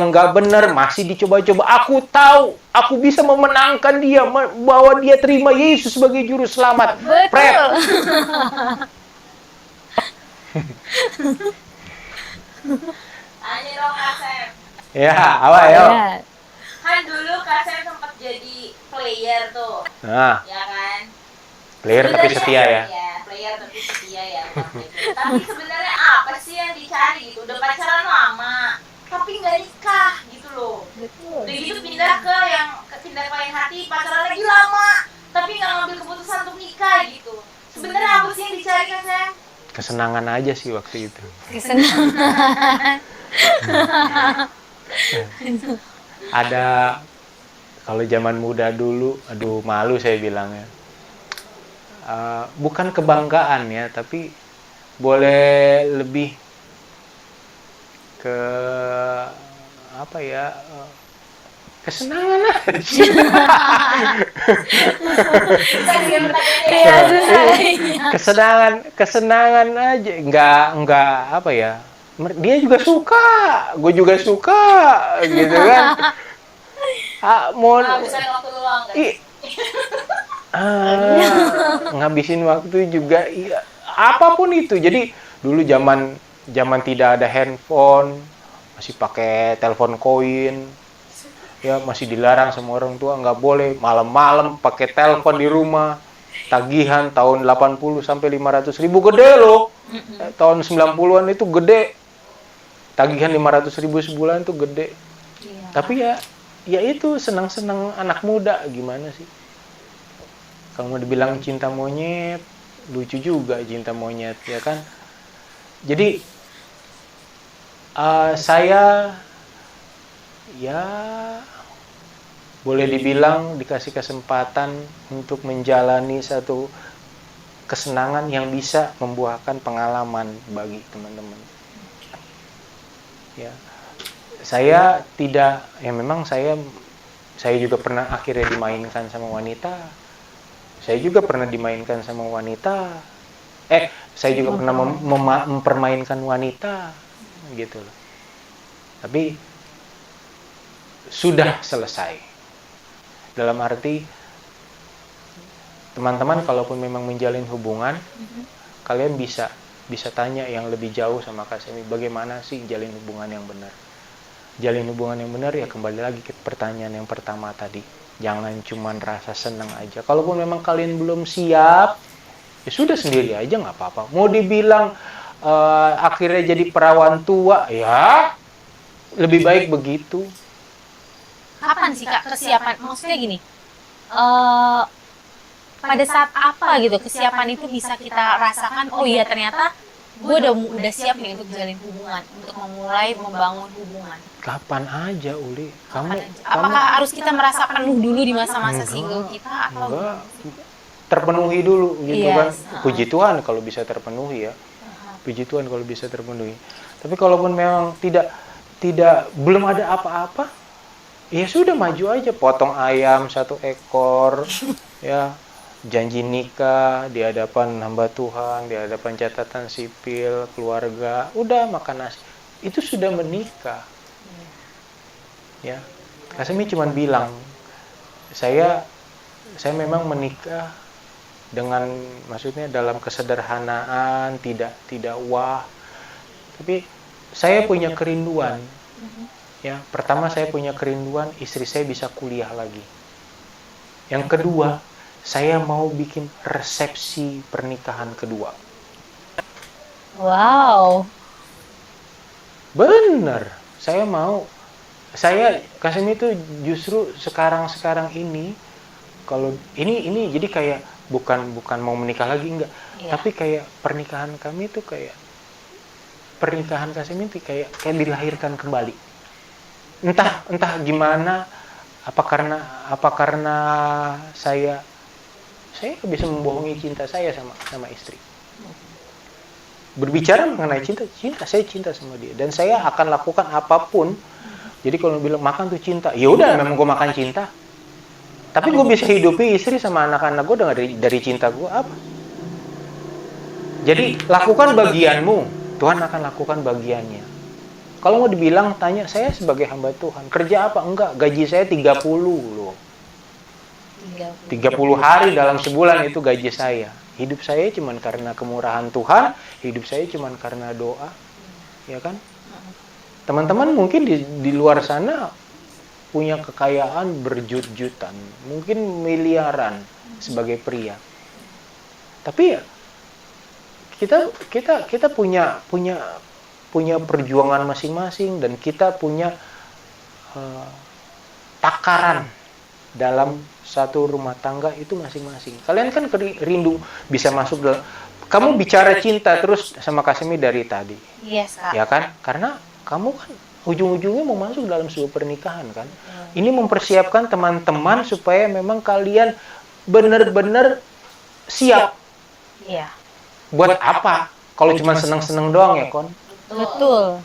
nggak benar, masih dicoba-coba. Aku tahu, aku bisa memenangkan dia, bahwa dia terima Yesus sebagai juru selamat. Pret. Tanya dong Kak Sam. Ya, apa ya? Kan dulu Kak Sam sempat jadi player tuh. Nah, Ya kan? player tapi Sebenarnya- setia ya. Iya, player tapi setia ya. Tapi sebenarnya apa sih yang dicari gitu? Udah pacaran lama, tapi nggak nikah gitu loh. Betul. Udah gitu pindah ke lain hati, pacaran lagi lama, tapi nggak ngambil keputusan untuk nikah gitu. Sebenarnya apa sih yang dicari Kak Sam? Kesenangan aja sih waktu itu. Kesenangan. Ada, kalau zaman muda dulu, aduh malu saya bilangnya. Bukan kebanggaan ya, tapi boleh lebih ke apa ya, kesenangan aja. kesenangan aja, nggak apa ya, dia juga suka, gue juga suka gitu kan. Mau Ngabisin waktu luang kan? ngabisin waktu juga, iya, apapun itu. Jadi dulu zaman tidak ada handphone, masih pakai telepon koin, ya masih dilarang sama orang tua, nggak boleh malam-malam pakai telepon di rumah. Tagihan tahun 80 sampai 500 ribu, gede loh. Tahun 90-an itu gede. Tagihan 500 ribu sebulan itu gede. Iya. Tapi ya itu senang-senang anak muda, gimana sih? Kalau mau dibilang cinta monyet, lucu juga cinta monyet, ya kan? Jadi saya ya boleh dibilang dikasih kesempatan untuk menjalani satu kesenangan yang bisa membuahkan pengalaman bagi teman-teman. Ya, saya tidak, ya memang saya juga pernah akhirnya dimainkan sama wanita. Saya juga pernah dimainkan sama wanita. Saya juga pernah mempermainkan wanita, gitu loh. Tapi sudah selesai. Dalam arti, teman-teman kalaupun memang menjalin hubungan, kalian bisa tanya yang lebih jauh sama Kak Semi, bagaimana sih jalin hubungan yang benar. Jalin hubungan yang benar ya kembali lagi ke pertanyaan yang pertama tadi. Jangan cuman rasa senang aja. Kalaupun memang kalian belum siap, ya sudah, sendiri aja, nggak apa-apa. Mau dibilang akhirnya jadi perawan tua, ya lebih baik begitu. Kapan sih Kak kesiapan? Maksudnya gini, pada saat apa gitu kesiapan itu bisa kita rasakan, oh iya ternyata gue udah siap nih untuk jalin hubungan, untuk memulai membangun hubungan. Kapan aja, Uli. Kapan aja? Apakah harus kita merasa penuh dulu di masa-masa single kita atau enggak, terpenuhi dulu gitu Yes. kan. Puji Tuhan kalau bisa terpenuhi ya. Puji Tuhan kalau bisa terpenuhi. Tapi kalaupun memang tidak belum ada apa-apa, ya sudah, maju aja, potong ayam 1 ekor, ya, janji nikah di hadapan hamba Tuhan, di hadapan catatan sipil, keluarga, udah makan nasi, itu sudah menikah. Ya, Kak Semi cuma bilang, saya memang menikah dengan, maksudnya dalam kesederhanaan, tidak wah, tapi saya punya kerinduan. Ya, pertama saya punya kerinduan istri saya bisa kuliah lagi. Yang kedua, saya mau bikin resepsi pernikahan kedua. wow. Bener, saya mau. Kak Semi itu justru sekarang ini, kalau ini jadi kayak bukan mau menikah lagi, enggak. Iya. Tapi kayak pernikahan kami tuh kayak, pernikahan Kak Semi tuh kayak dilahirkan kembali. Entah gimana, apa karena saya bisa membohongi cinta saya sama istri. berbicara mengenai cinta, saya cinta sama dia dan saya akan lakukan apapun. Jadi kalau bilang makan tuh cinta, ya udah memang gue makan cinta. Tapi gue bisa hidupi istri sama anak-anak gue dari cinta gue apa? Jadi lakukan bagianmu, Tuhan akan lakukan bagiannya. Kalau mau dibilang, tanya saya sebagai hamba Tuhan, kerja apa? Enggak, gaji saya 30 loh. 30 hari dalam sebulan itu gaji saya. Hidup saya cuma karena kemurahan Tuhan, hidup saya cuma karena doa. Ya kan? Teman-teman mungkin di luar sana punya kekayaan berjut-jutan, mungkin miliaran sebagai pria. Tapi ya kita punya perjuangan masing-masing dan kita punya takaran dalam satu rumah tangga itu masing-masing. Kalian kan rindu bisa masuk dalam. Kamu bicara cinta terus sama Kasemi dari tadi. Yes, Kak. Ya kan? Karena kamu kan ujung-ujungnya mau masuk dalam sebuah pernikahan kan. Ini mempersiapkan teman-teman supaya memang kalian benar-benar siap. Iya. Buat apa? Kalau cuma seneng-seneng doang ya, Kon? Betul.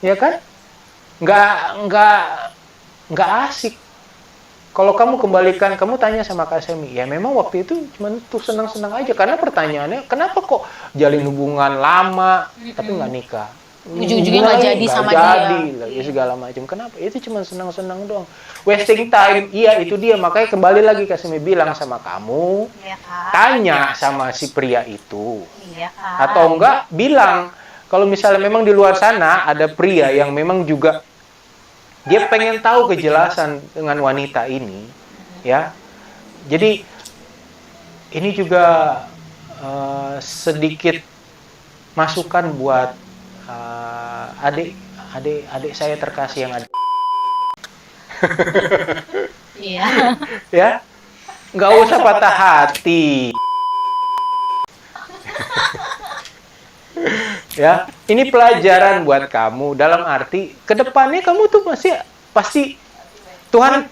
Ya kan? Nggak asik. Kalau kamu kembalikan, kamu tanya sama Kak Semi, ya memang waktu itu cuma tuh senang-senang aja. Karena pertanyaannya, kenapa kok jalin hubungan lama tapi nggak nikah? Ujung-ujungnya nggak jadi sama dia. Ya segala macam. Kenapa? Itu cuma senang-senang doang. Wasting time. Iya, itu dia. Makanya kembali lagi Kak Semi bilang sama kamu, Iya, Kak. tanya sama si pria itu. Iya, Kak. Atau enggak, bilang, kalau misalnya memang di luar sana ada pria yang memang juga dia pengen tahu kejelasan dengan wanita ini, ya. Jadi ini juga sedikit masukan buat adik saya terkasih yang ada. Iya. Ya, nggak usah patah hati. Ya, ini pelajaran buat kamu dalam arti kedepannya kamu tuh pasti Tuhan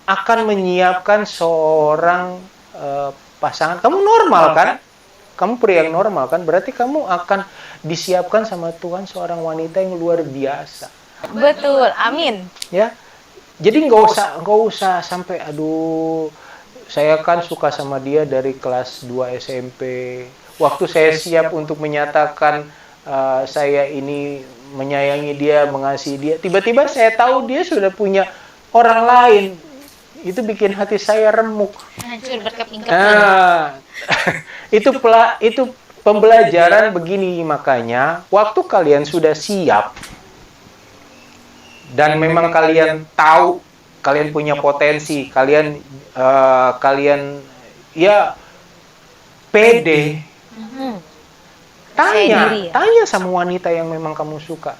akan menyiapkan seorang pasangan. Kamu normal kan? Kamu pria yang normal kan? Berarti kamu akan disiapkan sama Tuhan seorang wanita yang luar biasa. Betul, amin. Ya, jadi nggak usah sampai aduh, saya kan suka sama dia dari kelas 2 SMP. Waktu saya siap untuk menyatakan saya ini menyayangi dia, mengasihi dia, tiba-tiba saya tahu dia sudah punya orang lain. Itu bikin hati saya remuk. Hancur berkeping-keping. Nah, itu pembelajaran begini. Makanya waktu kalian sudah siap dan memang kalian tahu kalian punya potensi, kalian ya pede. Tanya sama wanita yang memang kamu suka.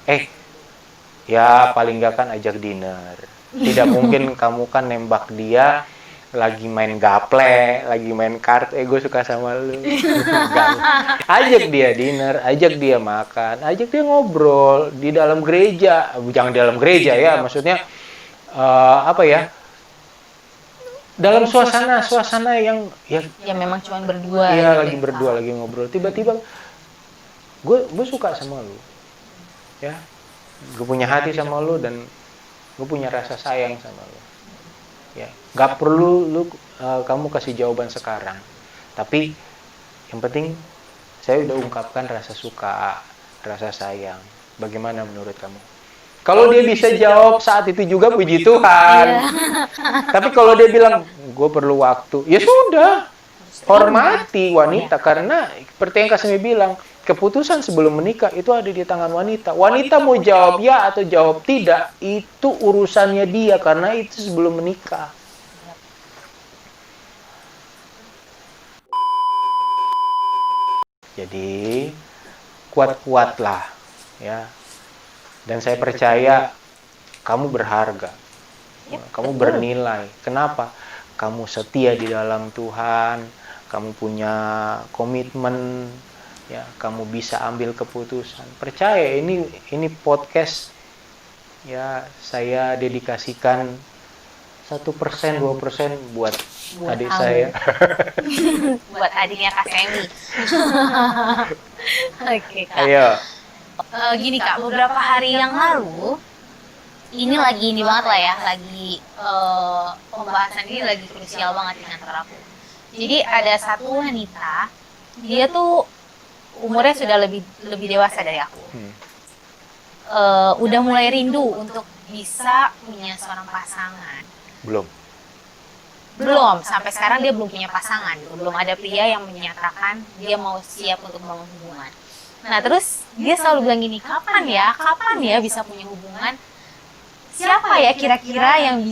Ya paling nggak kan ajak dinner. Tidak mungkin kamu kan nembak dia lagi main gaple, lagi main kart. Gue suka sama lu. Ajak dia dinner, ajak dia makan, ajak dia ngobrol di dalam gereja. Jangan di dalam gereja ya, maksudnya dalam suasana yang ya memang cuma berdua. Iya, lagi berdua, lagi ngobrol. Tiba-tiba gue suka sama lu, ya, gue punya hati sama lu dan gue punya rasa sayang sama lu, ya. Gak perlu kamu kasih jawaban sekarang, tapi yang penting saya udah ungkapkan rasa suka, rasa sayang. Bagaimana menurut kamu? Kalau dia bisa jawab saat itu juga, puji Tuhan. Tapi kalau dia bilang gue perlu waktu, ya sudah, hormati wanita. Karena seperti yang Kasemi bilang, keputusan sebelum menikah itu ada di tangan wanita. Wanita mau jawab ya atau jawab tidak, itu urusannya dia, karena itu sebelum menikah. Jadi kuat-kuatlah, ya. Dan saya percaya kamu berharga, kamu bernilai. Kenapa? Kamu setia di dalam Tuhan, kamu punya komitmen. Ya, kamu bisa ambil keputusan. Percaya ini podcast ya saya dedikasikan 1%, 2% buat adik kamu. saya. Buat adiknya Kak Semi. Oke Kak. Ayo. Gini Kak, beberapa hari yang lalu ini lagi ini banget lah ya, lagi pembahasan ini lagi krusial banget di kantor aku. Jadi ada satu wanita, dia tuh umurnya sudah lebih dewasa dari aku. Udah mulai rindu untuk bisa punya seorang pasangan. Belum, sampai sekarang dia belum punya pasangan. Belum ada pria yang menyatakan dia mau siap untuk membangun hubungan. Nah terus dia selalu bilang gini, kapan ya bisa punya hubungan? Siapa ya kira-kira yang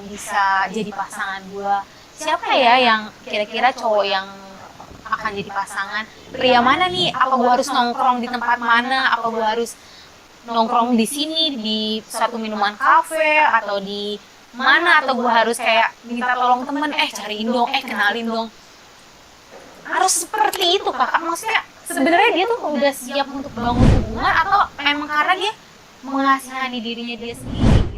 bisa jadi pasangan gua? Siapa ya yang kira-kira cowok yang akan jadi pasangan? Pria mana nih? Apa gua harus nongkrong di tempat mana? Apa gua harus nongkrong di sini di suatu minuman kafe atau di mana? Atau gua harus kayak minta tolong temen, cariin dong, kenalin dong. Harus seperti itu kakak. Maksudnya sebenarnya dia tuh udah siap untuk bangun hubungan atau emang karena dia mengasihani dirinya dia sendiri?